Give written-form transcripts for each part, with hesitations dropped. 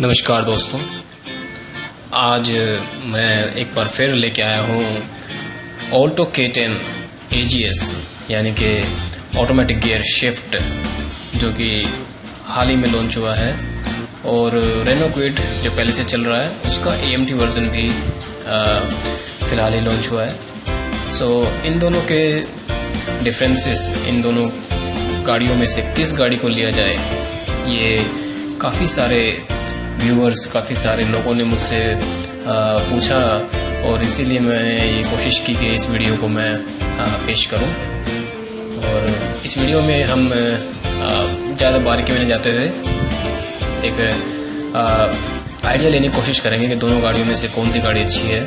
नमस्कार दोस्तों, आज मैं एक बार फिर लेके आया हूँ ऑल्टो K10 AGS यानी कि ऑटोमेटिक गियर शिफ्ट, जो कि हाल ही में लॉन्च हुआ है। और रेनो क्विड जो पहले से चल रहा है उसका AMT वर्जन भी फ़िलहाल ही लॉन्च हुआ है। सो इन दोनों के डिफरेंसेस, इन दोनों गाड़ियों में से किस गाड़ी को लिया जाए, ये काफ़ी सारे व्यूअर्स, काफ़ी सारे लोगों ने मुझसे पूछा और इसीलिए मैंने ये कोशिश की कि इस वीडियो को मैं पेश करूं। और इस वीडियो में हम ज़्यादा बारीकी में जाते हुए एक आइडिया लेने की कोशिश करेंगे कि दोनों गाड़ियों में से कौन सी गाड़ी अच्छी है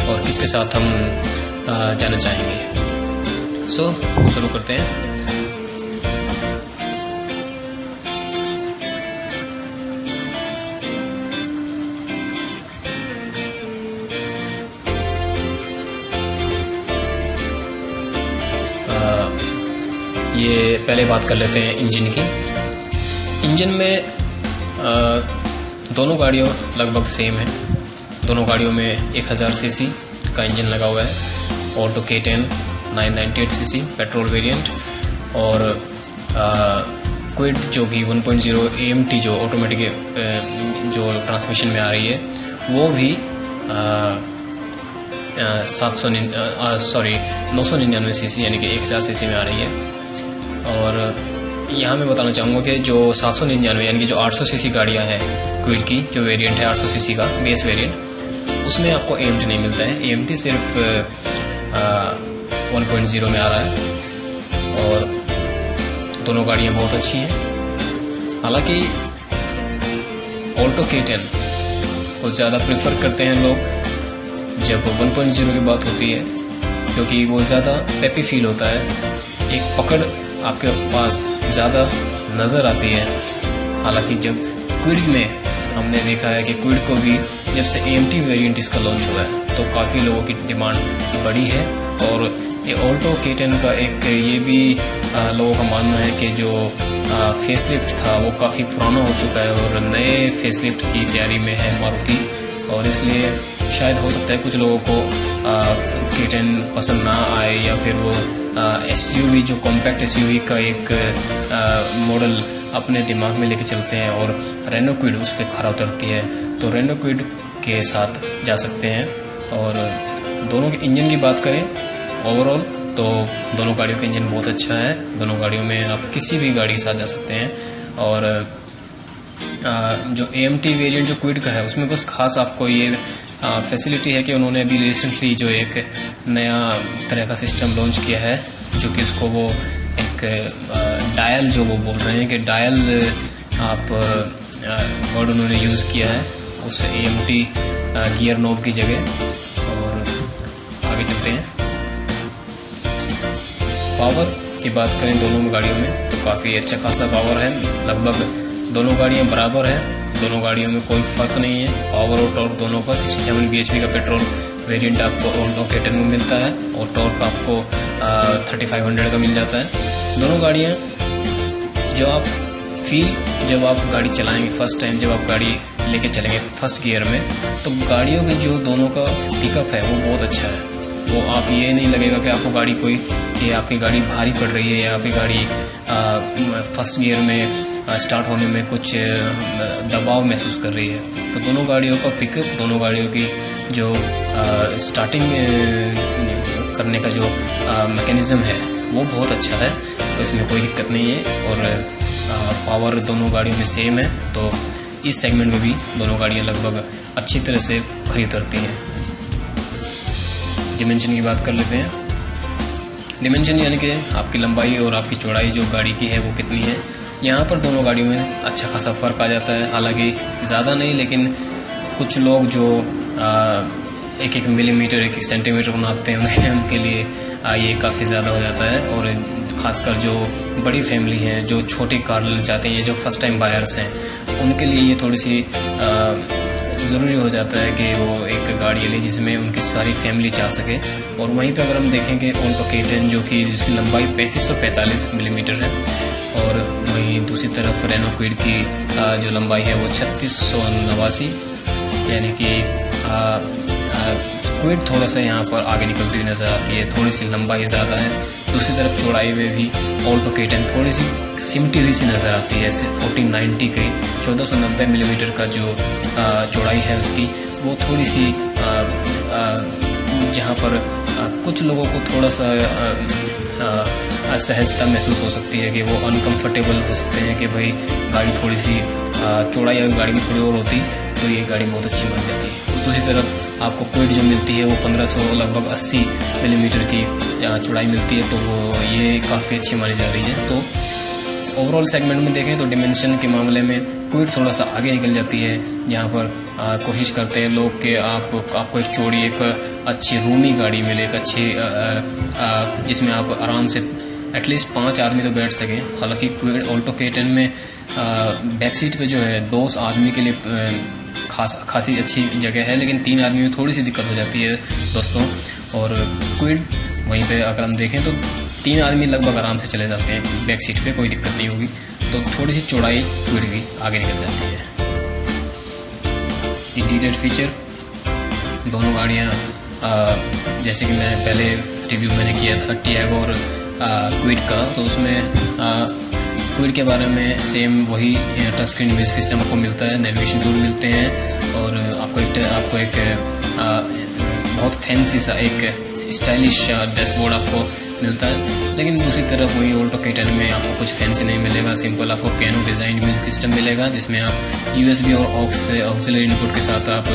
और किसके साथ हम जाना चाहेंगे। सो शुरू करते हैं। ये पहले बात कर लेते हैं इंजन की। इंजन में दोनों गाड़ियों लगभग सेम है। दोनों गाड़ियों में 1000 सीसी का इंजन लगा हुआ है। Alto K10 998 CC petrol variant और क्विड जो कि 1.0 AMT जो ऑटोमेटिक जो ट्रांसमिशन में आ रही है वो भी 999 सीसी यानी कि 1000 सीसी में आ रही है। और यहाँ मैं बताना चाहूँगा कि जो 799 यानी कि जो 800 सीसी गाड़ियाँ हैं क्विड की, जो वेरिएंट है 800 सीसी का बेस वेरिएंट, उसमें आपको AMT नहीं मिलता है। AMT सिर्फ 1.0 में आ रहा है और दोनों गाड़ियाँ बहुत अच्छी हैं। हालांकि ऑल्टो K10 को ज़्यादा प्रेफर करते हैं लोग जब 1.0 की बात होती है, क्योंकि वो ज़्यादा पेपी फील होता है, एक पकड़ आपके पास ज़्यादा नज़र आती है। हालांकि जब क्विड में हमने देखा है कि क्विड को भी जब से AMT वेरिएंट इसका लॉन्च हुआ है तो काफ़ी लोगों की डिमांड बढ़ी है। और ये ऑल्टो K10 का एक ये भी लोगों का मानना है कि जो फेसलिफ्ट था वो काफ़ी पुराना हो चुका है और नए फेसलिफ्ट की तैयारी में है मारुति, और इसलिए शायद हो सकता है कुछ लोगों को K10 पसंद ना आए, या फिर वो SUV जो कॉम्पैक्ट SUV का एक मॉडल अपने दिमाग में लेके चलते हैं और रेनो क्विड उस पर खरा उतरती है, तो रेनो क्विड के साथ जा सकते हैं। और दोनों के इंजन की बात करें ओवरऑल तो दोनों गाड़ियों का इंजन बहुत अच्छा है। दोनों गाड़ियों में आप किसी भी गाड़ी के साथ जा सकते हैं। और जो AMT वेरिएंट जो क्विड का है उसमें बस खास आपको ये फैसिलिटी है कि उन्होंने अभी रिसेंटली जो एक नया तरह का सिस्टम लॉन्च किया है, जो कि उसको वो एक डायल जो वो बोल रहे हैं कि डायल आप वर्ड उन्होंने यूज़ किया है उस AMT गियर नॉब की जगह। और आगे चलते हैं। पावर की बात करें दोनों गाड़ियों में तो काफ़ी अच्छा खासा पावर है। लगभग दोनों गाड़ियाँ बराबर हैं। दोनों गाड़ियों में कोई फ़र्क नहीं है। पावर और टॉर्क दोनों का 67 bhp का पेट्रोल वेरिएंट आपको ऑल्टो K10 में मिलता है और टॉर्क आपको 3500 का मिल जाता है। दोनों गाड़ियाँ जो आप फील जब आप गाड़ी चलाएंगे फर्स्ट टाइम, जब आप गाड़ी लेके चलेंगे फर्स्ट गियर में, तो गाड़ियों के जो दोनों का पिकअप है वो बहुत अच्छा है। वो आप ये नहीं लगेगा कि आपको गाड़ी कोई कि आपकी गाड़ी भारी पड़ रही है या आपकी गाड़ी फर्स्ट गियर में स्टार्ट होने में कुछ दबाव महसूस कर रही है। तो दोनों गाड़ियों का पिकअप, दोनों गाड़ियों की जो स्टार्टिंग करने का जो मैकेनिज़्म है वो बहुत अच्छा है, तो इसमें कोई दिक्कत नहीं है। और पावर दोनों गाड़ियों में सेम है, तो इस सेगमेंट में भी दोनों गाड़ियाँ लगभग अच्छी तरह से खरी उतरती हैं। डिमेंशन की बात कर लेते हैं। डिमेंशन यानी कि आपकी लंबाई और आपकी चौड़ाई जो गाड़ी की है वो कितनी है। यहाँ पर दोनों गाड़ियों में अच्छा खासा फ़र्क आ जाता है। हालांकि ज़्यादा नहीं, लेकिन कुछ लोग जो 1-1 मिलीमीटर 1-1 सेंटीमीटर बनाते हैं उनके लिए ये काफ़ी ज़्यादा हो जाता है। और ख़ासकर जो बड़ी फैमिली हैं, जो छोटी कार लेना चाहते हैं, जो फर्स्ट टाइम बायर्स हैं, उनके लिए ये थोड़ी सी ज़रूरी हो जाता है कि वो एक गाड़ी ले जिसमें उनकी सारी फैमिली जा सके। और वहीं पे अगर हम देखेंगे ऑल्टो K10 जो कि जिसकी लंबाई 3545 मिलीमीटर है, और वहीं दूसरी तरफ रेनो क्विड की जो लंबाई है वो 3689, यानी कि क्विड थोड़ा सा यहाँ पर आगे निकलती हुई नज़र आती है, थोड़ी सी लंबाई ज़्यादा है। दूसरी तरफ चौड़ाई में भी ऑल्टो K10 थोड़ी सी सिमटी हुई सी नज़र आती है। सिर्फ 1490 की 1490 मिलीमीटर का जो चौड़ाई है उसकी, वो थोड़ी सी यहाँ पर कुछ लोगों को थोड़ा सा असहजता महसूस हो सकती है कि वो अनकंफर्टेबल हो सकते हैं कि भाई गाड़ी थोड़ी सी चौड़ाई अगर गाड़ी में थोड़ी और होती तो ये गाड़ी बहुत अच्छी बन जाती है। दूसरी तरफ आपको क्विड जो मिलती है वो 1500 लगभग 80 मिलीमीटर की चौड़ाई मिलती है, तो वो ये काफ़ी अच्छी मानी जा रही है। तो ओवरऑल सेगमेंट में देखें तो डिमेंशन के मामले में क्विड थोड़ा सा आगे निकल जाती है। यहाँ पर कोशिश करते हैं लोग कि आपको एक चौड़ी, एक अच्छी रूमी गाड़ी मिले, एक अच्छी जिसमें आप आराम से एटलीस्ट 5 आदमी तो बैठ सकें। हालांकि क्विड ऑल्टो K10 में बैक सीट पे जो है 2 आदमी के लिए खासी अच्छी जगह है, लेकिन 3 आदमी में थोड़ी सी दिक्कत हो जाती है दोस्तों। और क्विड वहीं पे अगर हम देखें तो 3 आदमी लगभग आराम से चले जाते हैं बैक सीट पे, कोई दिक्कत नहीं होगी। तो थोड़ी सी चौड़ाई क्विड की आगे निकल जाती है। इंटीरियर फीचर दोनों गाड़ियाँ जैसे कि मैं पहले रिव्यू मैंने किया था टियागो और क्विड का, तो उसमें क्विड के बारे में सेम वही टच स्क्रीन म्यूजिक सिस्टम आपको मिलता है, नेविगेशन टूल मिलते हैं और आपको एक बहुत फैंसी सा एक स्टाइलिश डैशबोर्ड आपको मिलता है। लेकिन दूसरी तरफ वही ऑल्टो K10 में आपको कुछ फैंसी नहीं मिलेगा, सिंपल आपको पियानो डिज़ाइन म्यूजिक सिस्टम मिलेगा, जिसमें आप USB और ऑक्सिलरी इनपुट के साथ आप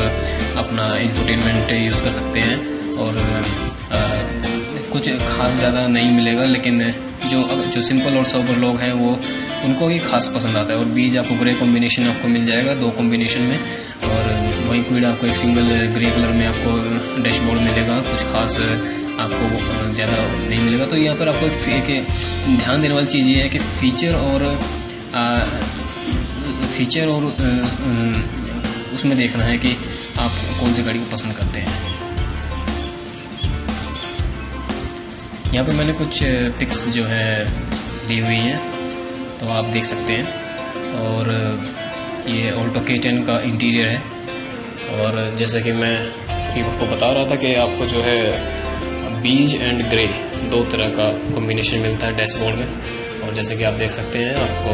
अपना इंफोटेनमेंट यूज़ कर सकते हैं। और कुछ खास ज़्यादा नहीं मिलेगा, लेकिन जो सिंपल और सोबर लोग हैं वो उनको ही खास पसंद आता है। और बीच आपको ग्रे कॉम्बिनेशन आपको मिल जाएगा 2 कॉम्बिनेशन में, और वहीं क्विड आपको एक सिंगल ग्रे कलर में आपको डैशबोर्ड मिलेगा, कुछ खास आपको ज़्यादा नहीं मिलेगा। तो यहाँ पर आपको एक ध्यान देने वाली चीज़ ये है कि फीचर और उसमें देखना है कि आप कौन सी गाड़ी को पसंद करते हैं। यहाँ पे मैंने कुछ पिक्स जो है ली हुई हैं, तो आप देख सकते हैं। और ये ऑल्टो K10 का इंटीरियर है, और जैसा कि मैं आपको बता रहा था कि आपको जो है बीज एंड ग्रे 2 तरह का कॉम्बिनेशन मिलता है डैशबोर्ड में। और जैसे कि आप देख सकते हैं आपको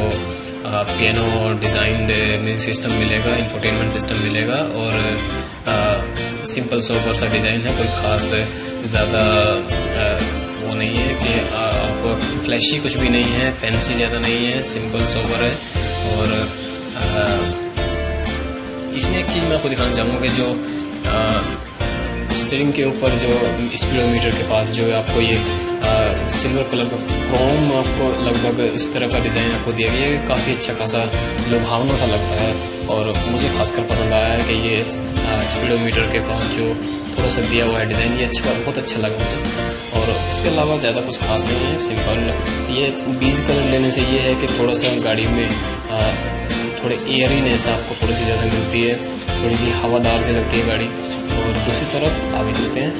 पियानो और डिज़ाइंड म्यूजिक सिस्टम मिलेगा, इंफोटेनमेंट सिस्टम मिलेगा, और सिंपल सोबर सा डिज़ाइन है, कोई ख़ास ज़्यादा वो नहीं है कि आप फ्लैशी कुछ भी नहीं है, फैंसी ज़्यादा नहीं है, सिंपल सोबर है। और इसमें एक चीज़ मैं आपको दिखाना चाहूँगा कि जो स्टीयरिंग के ऊपर जो स्पीडोमीटर के पास जो आपको ये सिल्वर कलर का क्रोम आपको लगभग इस तरह का डिज़ाइन आपको दिया गया है, काफ़ी अच्छा खासा लुभावना सा लगता है। और मुझे खासकर पसंद आया है कि ये स्पीडोमीटर के पास जो थोड़ा सा दिया हुआ है डिज़ाइन, ये बहुत अच्छा लगा मुझे। और उसके अलावा ज़्यादा कुछ खास नहीं है, सिंपल ये बीज कलर लेने से ये है कि थोड़ा सा गाड़ी में थोड़े एयरीनेस आपको थोड़ी सी ज़्यादा मिलती है, थोड़ी सी हवादार से लगती है गाड़ी। और दूसरी तरफ आगे चलते हैं,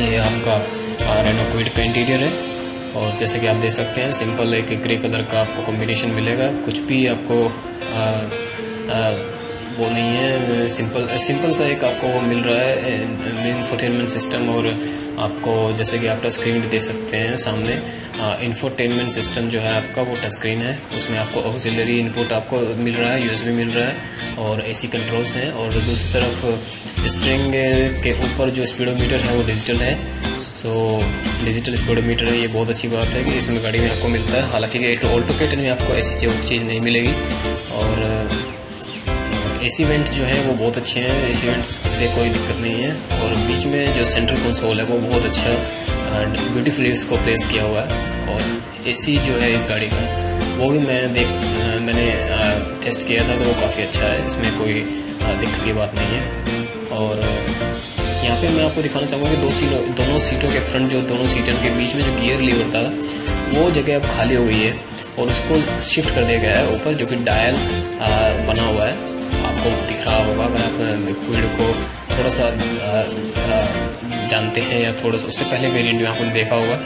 ये आपका रेनो क्विड का इंटीरियर है, और जैसे कि आप देख सकते हैं सिंपल एक ग्रे कलर का आपको कॉम्बिनेशन मिलेगा, कुछ भी आपको वो नहीं है, सिंपल सा एक आपको वो मिल रहा है इंफोटेनमेंट सिस्टम। और आपको जैसे कि आप टच स्क्रीन भी देख सकते हैं सामने, इंफोटेनमेंट सिस्टम जो है आपका वो टच स्क्रीन है, उसमें आपको ऑक्सिलरी इनपुट आपको मिल रहा है, USB मिल रहा है, और AC कंट्रोल्स हैं। और दूसरी तरफ स्ट्रिंग के ऊपर जो स्पीडोमीटर है वो डिजिटल है, सो डिजिटल स्पीडोमीटर है, ये बहुत अच्छी बात है कि इसमें गाड़ी में आपको मिलता है। हालांकि ऑल्टो K10 में आपको ऐसी चीज़ नहीं मिलेगी। और AC वेंट जो है वो बहुत अच्छे हैं, AC वेंट से कोई दिक्कत नहीं है। और बीच में जो सेंट्रल कंसोल है वो बहुत अच्छा ब्यूटीफुली इसको प्लेस किया हुआ है। और AC जो है इस गाड़ी का वो भी मैंने टेस्ट किया था, तो वो काफ़ी अच्छा है, इसमें कोई दिक्कत की बात नहीं है। और यहाँ पे मैं आपको दिखाना चाहूँगा कि दोनों सीटों के फ्रंट जो दोनों सीटर के बीच में जो गियर लीवर था वो जगह अब खाली हो गई है, और उसको शिफ्ट कर दिया गया है ऊपर, जो कि डायल बना हुआ है, आपको दिख रहा होगा अगर आप क्विड को थोड़ा सा जानते हैं या थोड़ा सा उससे पहले वेरिएंट में आपने देखा होगा,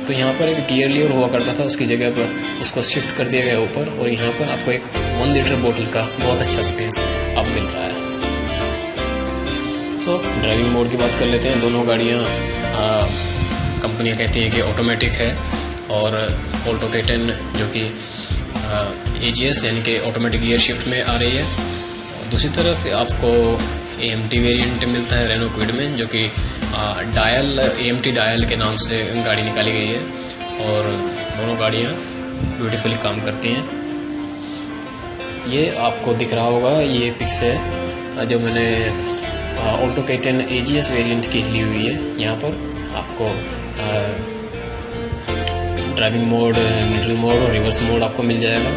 तो यहाँ पर एक गियर लीवर हुआ करता था, उसकी जगह पर उसको शिफ्ट कर दिया गया ऊपर, और यहाँ पर आपको एक 1 लीटर बोतल का बहुत अच्छा स्पेस अब मिल रहा है। सो ड्राइविंग मोड की बात कर लेते हैं। दोनों गाड़ियाँ कंपनियाँ कहती हैं कि ऑटोमेटिक है, और ऑल्टो K10 जो कि AGS यानी कि ऑटोमेटिक गियर शिफ्ट में आ रही है। दूसरी तरफ आपको AMT वेरिएंट मिलता है रेनो क्विड में, जो कि डायल AMT डायल के नाम से गाड़ी निकाली गई है, और दोनों गाड़ियाँ ब्यूटीफुली काम करती हैं। ये आपको दिख रहा होगा, ये पिक्स है जो मैंने ऑल्टो K10 AGS वेरिएंट की ली हुई है। यहाँ पर आपको ड्राइविंग मोड, न्यूट्रल मोड और रिवर्स मोड आपको मिल जाएगा,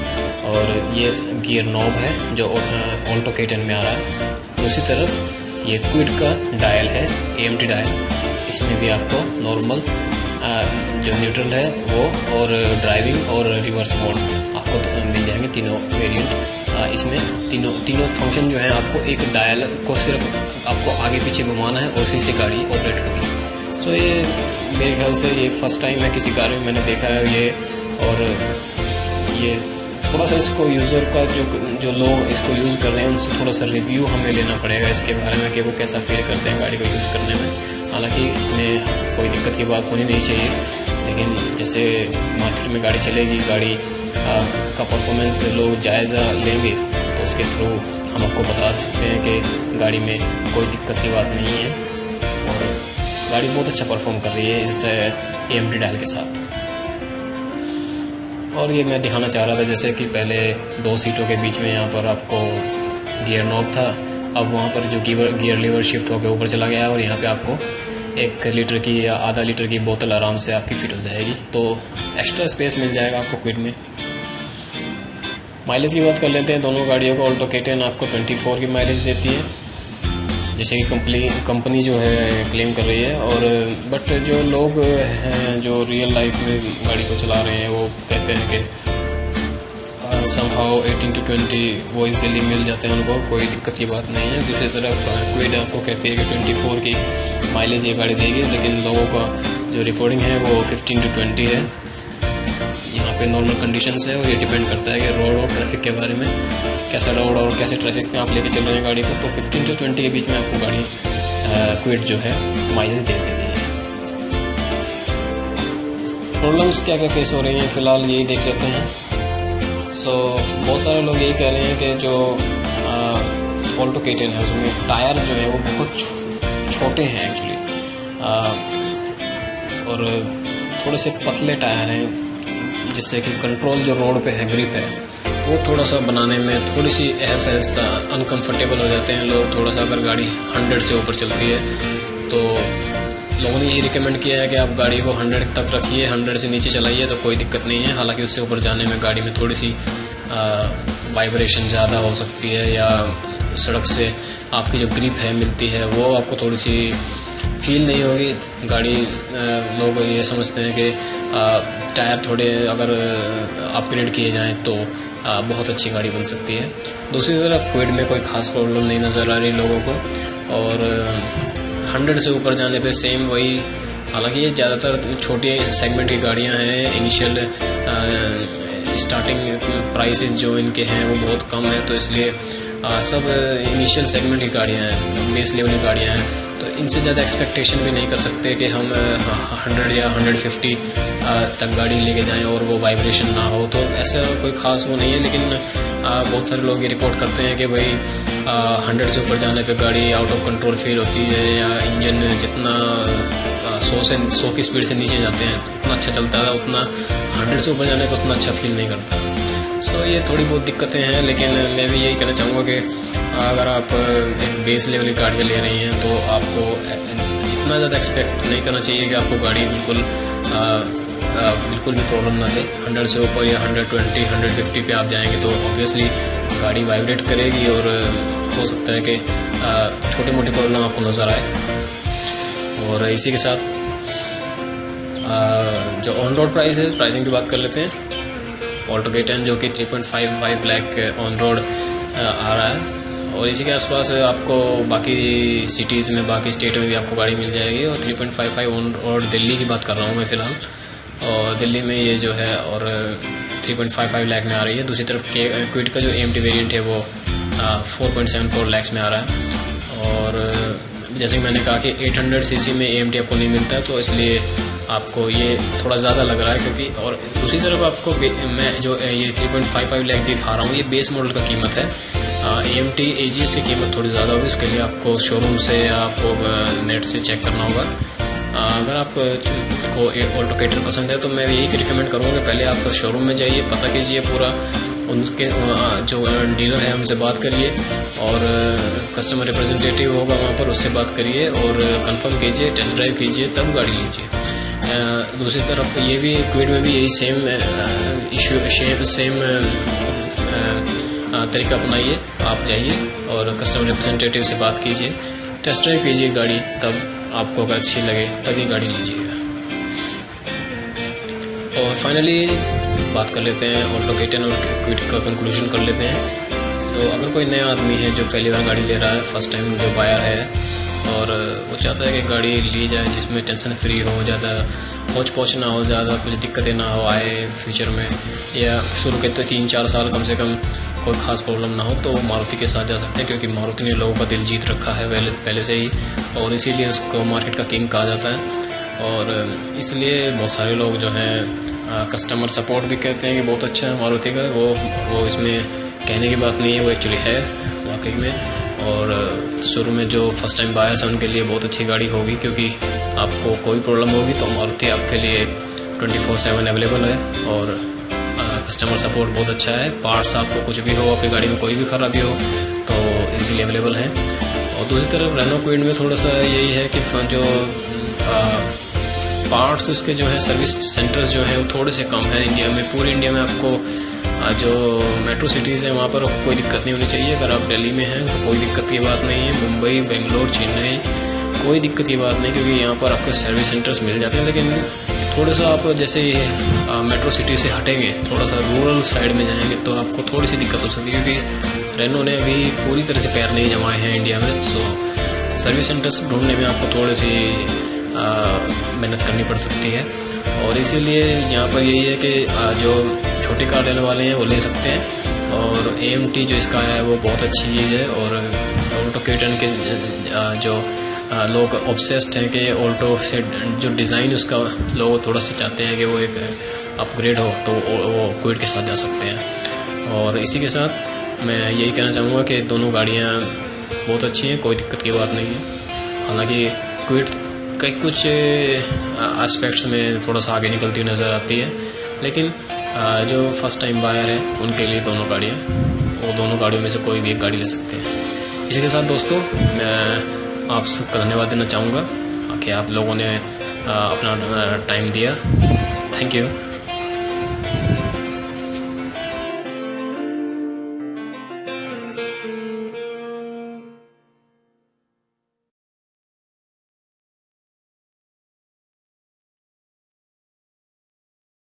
और ये गियर नॉब है जो ऑल्टो K10 में आ रहा है। दूसरी तरफ ये क्विड का डायल है, AMT डायल, इसमें भी आपको नॉर्मल जो न्यूट्रल है वो, और ड्राइविंग और रिवर्स मोड आपको मिल जाएंगे, तीनों वेरिएंट। इसमें तीनों फंक्शन जो है आपको एक डायल को सिर्फ आपको आगे पीछे घुमाना है और इसी से गाड़ी ऑपरेट होगी। सो ये मेरे ख्याल से ये फर्स्ट टाइम है किसी कार में मैंने देखा है ये, और ये थोड़ा सा इसको यूज़र का जो लोग इसको यूज़ कर रहे हैं उनसे थोड़ा सा रिव्यू हमें लेना पड़ेगा इसके बारे में कि वो कैसा फील करते हैं गाड़ी को यूज़ करने में। हालांकि इसमें कोई दिक्कत की बात होनी नहीं चाहिए, लेकिन जैसे मार्केट में गाड़ी चलेगी, गाड़ी का परफॉर्मेंस लोग जायज़ा लेंगे तो उसके थ्रू हम आपको बता सकते हैं कि गाड़ी में कोई दिक्कत की बात नहीं है, और गाड़ी बहुत अच्छा परफॉर्म कर रही है इस AMT डायल के साथ। और ये मैं दिखाना चाह रहा था जैसे कि पहले 2 सीटों के बीच में यहाँ पर आपको गियर नॉब था, अब वहाँ पर जो गियर लीवर शिफ्ट होकर ऊपर चला गया है, और यहाँ पे आपको 1 लीटर की या आधा लीटर की बोतल आराम से आपकी फिट हो जाएगी, तो एक्स्ट्रा स्पेस मिल जाएगा आपको क्विड में। माइलेज की बात कर लेते हैं दोनों गाड़ियों को। ऑल्टो K10 आपको 24 की माइलेज देती है, जैसे कि कंपनी जो है क्लेम कर रही है, और बट जो लोग हैं जो रियल लाइफ में गाड़ी को चला रहे हैं वो कहते हैं कि समहाउ 18 to 20 वो इजीली मिल जाते हैं उनको, कोई दिक्कत की बात नहीं है। दूसरी तरफ क्विड आपको कहती है कि 24 की माइलेज ये गाड़ी देगी, लेकिन लोगों का जो रिकॉर्डिंग है वो 15 to 20 है। यहाँ पे नॉर्मल कंडीशंस है, और ये डिपेंड करता है कि रोड और ट्रैफिक के बारे में, कैसा रोड और कैसे ट्रैफिक में आप लेके चल रहे हैं गाड़ी को। तो 15 to 20 के बीच में आपको गाड़ी क्विड जो है माइलेज दे देती है। प्रॉब्लम्स क्या क्या फेस हो रही हैं फ़िलहाल यही देख लेते हैं। सो बहुत सारे लोग यही कह रहे हैं कि जो ऑल्टो K10 है उसमें टायर जो है वो बहुत छोटे हैं एक्चुअली, और थोड़े से पतले टायर हैं, जिससे कि कंट्रोल जो रोड पे है, ग्रिप है, वो थोड़ा सा बनाने में थोड़ी सी असहजता, अनकंफर्टेबल हो जाते हैं लोग। थोड़ा सा अगर गाड़ी 100 से ऊपर चलती है तो लोगों ने यही रिकमेंड किया है कि आप गाड़ी को 100 तक रखिए, 100 से नीचे चलाइए तो कोई दिक्कत नहीं है। हालांकि उससे ऊपर जाने में गाड़ी में थोड़ी सी वाइब्रेशन ज़्यादा हो सकती है, या सड़क से आपकी जो ग्रिप है मिलती है वो आपको थोड़ी सी फील नहीं होगी। गाड़ी लोग ये समझते हैं कि टायर थोड़े अगर अपग्रेड किए जाएं तो बहुत अच्छी गाड़ी बन सकती है। दूसरी तरफ क्विड में कोई ख़ास प्रॉब्लम नहीं नज़र आ रही लोगों को, और 100 से ऊपर जाने पे सेम वही। हालांकि ये ज़्यादातर छोटी सेगमेंट की गाड़ियां हैं, इनिशियल स्टार्टिंग प्राइसेस जो इनके हैं वो बहुत कम है, तो इसलिए सब इनिशियल सेगमेंट की गाड़ियां हैं, बेस लेवल की गाड़ियां हैं, तो इनसे ज़्यादा एक्सपेक्टेशन भी नहीं कर सकते कि हम 100 या 150 तक गाड़ी लेके जाएं और वो वाइब्रेशन ना हो। तो ऐसा कोई ख़ास वो नहीं है, लेकिन बहुत सारे लोग ये रिपोर्ट करते हैं कि भाई 100 से ऊपर जाने पे गाड़ी आउट ऑफ कंट्रोल फील होती है, या इंजन जितना 100 की स्पीड से नीचे जाते हैं उतना अच्छा चलता है, उतना 100 से ऊपर जाने पर उतना अच्छा फील नहीं करता। सो ये थोड़ी बहुत दिक्कतें हैं, लेकिन मैं भी यही कहना चाहूँगा कि अगर आप एक बेस लेवल की गाड़ियाँ ले रही हैं तो आपको इतना ज़्यादा एक्सपेक्ट नहीं करना चाहिए कि आपको गाड़ी बिल्कुल भी प्रॉब्लम ना दे। 100 से ऊपर या 120, 150 पे आप जाएंगे तो ऑब्वियसली गाड़ी वाइब्रेट करेगी, और हो सकता है कि छोटी मोटी प्रॉब्लम आपको नज़र आए। और इसी के साथ जो ऑन रोड प्राइसिंग की बात कर लेते हैं। ऑल्टो K10 जो कि 3.55 लाख ऑन रोड आ रहा है, और इसी के आसपास आपको बाकी सिटीज़ में, बाकी स्टेट में भी आपको गाड़ी मिल जाएगी। और 3.55 ऑन रोड दिल्ली की बात कर रहा हूँ मैं फ़िलहाल, और दिल्ली में ये जो है और 3.55 लाख में आ रही है। दूसरी तरफ क्विड का जो AMT वेरिएंट है वो 4.74 लाख में आ रहा है। और जैसे कि मैंने कहा कि 800 सीसी में AMT आपको नहीं मिलता है, तो इसलिए आपको ये थोड़ा ज़्यादा लग रहा है। क्योंकि और दूसरी तरफ आपको मैं जो ये 3.55 लाख दिखा रहा हूँ, ये बेस मॉडल का कीमत है। AMT AGS की कीमत थोड़ी ज़्यादा होगी, उसके लिए आपको शोरूम से या आपको नेट से चेक करना होगा। अगर आपको ऑल्टो K10 पसंद है तो मैं यही रिकमेंड करूँगा कि पहले आप शोरूम में जाइए, पता कीजिए पूरा, उनके जो डीलर है उनसे बात करिए, और कस्टमर रिप्रेजेंटेटिव होगा वहाँ पर, उससे बात करिए और कंफर्म कीजिए, टेस्ट ड्राइव कीजिए, तब गाड़ी लीजिए। दूसरी तरफ ये भी क्विड में भी यही सेम तरीका अपनाइए। आप जाइए और कस्टमर रिप्रेजेंटेटिव से बात कीजिए, टेस्ट ड्राइव कीजिए गाड़ी, तब आपको अगर अच्छी लगे तभी गाड़ी लीजिएगा। और फाइनली बात कर लेते हैं ऑल्टो K10 और क्विड का कंक्लूजन कर लेते हैं। सो अगर कोई नया आदमी है जो पहली बार गाड़ी ले रहा है, फर्स्ट टाइम जो बायर है, और वो चाहता है कि गाड़ी ली जाए जिसमें टेंशन फ्री हो, ज़्यादा पहुँच पहुँच ना हो, ज़्यादा कुछ दिक्कतें ना हो आए फ्यूचर में, या शुरू के तो 3-4 साल कम से कम कोई ख़ास प्रॉब्लम ना हो, तो मारुति के साथ जा सकते हैं। क्योंकि मारुति ने लोगों का दिल जीत रखा है पहले से ही, और इसीलिए उसको मार्केट का किंग कहा जाता है। और इसलिए बहुत सारे लोग जो हैं कस्टमर सपोर्ट भी कहते हैं कि बहुत अच्छा है मारुति का। वो इसमें कहने की बात नहीं है, वो एक्चुअली है वाकई में। और शुरू में जो फर्स्ट टाइम बायर्स हैं उनके लिए बहुत अच्छी गाड़ी होगी, क्योंकि आपको कोई प्रॉब्लम होगी तो मारुति आपके लिए 24/7 अवेलेबल है, और कस्टमर सपोर्ट बहुत अच्छा है। पार्ट्स आपको कुछ भी हो, आपकी गाड़ी में कोई भी खराबी हो तो इजीली अवेलेबल है। और दूसरी तरफ रेनो क्विड में थोड़ा सा यही है कि जो पार्ट्स उसके जो है सर्विस सेंटर्स जो है वो थोड़े से कम है इंडिया में। पूरे इंडिया में आपको जो मेट्रो सिटीज़ है वहाँ पर कोई दिक्कत नहीं होनी चाहिए। अगर आप दिल्ली में हैं तो कोई दिक्कत की बात नहीं है। मुंबई, बेंगलोर, चेन्नई, कोई दिक्कत की बात नहीं, क्योंकि यहाँ पर आपके सर्विस सेंटर्स मिल जाते हैं। लेकिन थोड़ा सा आप जैसे मेट्रो सिटी से हटेंगे, थोड़ा सा रूरल साइड में जाएंगे तो आपको थोड़ी सी दिक्कत हो सकती है, क्योंकि रेनो ने अभी पूरी तरह से पैर नहीं जमाए हैं इंडिया में। सो सर्विस सेंटर्स ढूंढने में आपको थोड़ी सी मेहनत करनी पड़ सकती है। और इसीलिए यहाँ पर यही है कि जो छोटी कार लेने वाले हैं वो ले सकते हैं। और AMT जो इसका है वो बहुत अच्छी चीज़ है। और ऑल्टो K10 के जो लोग ऑब्सेस्ड हैं कि ऑल्टो से जो डिज़ाइन उसका लोग थोड़ा सा चाहते हैं कि वो एक अपग्रेड हो, तो वो क्विड के साथ जा सकते हैं। और इसी के साथ मैं यही कहना चाहूँगा कि दोनों गाड़ियाँ बहुत अच्छी हैं, कोई दिक्कत की बात नहीं है। हालांकि क्विड कई कुछ एस्पेक्ट्स में थोड़ा सा आगे निकलती हुई नज़र आती है, लेकिन जो फर्स्ट टाइम बायर है उनके लिए दोनों गाड़ियाँ, वो दोनों गाड़ियों में से कोई भी एक गाड़ी ले सकते हैं। इसी के साथ दोस्तों मैं आप सबका धन्यवाद देना चाहूँगा कि आप लोगों ने अपना टाइम दिया। Thank you.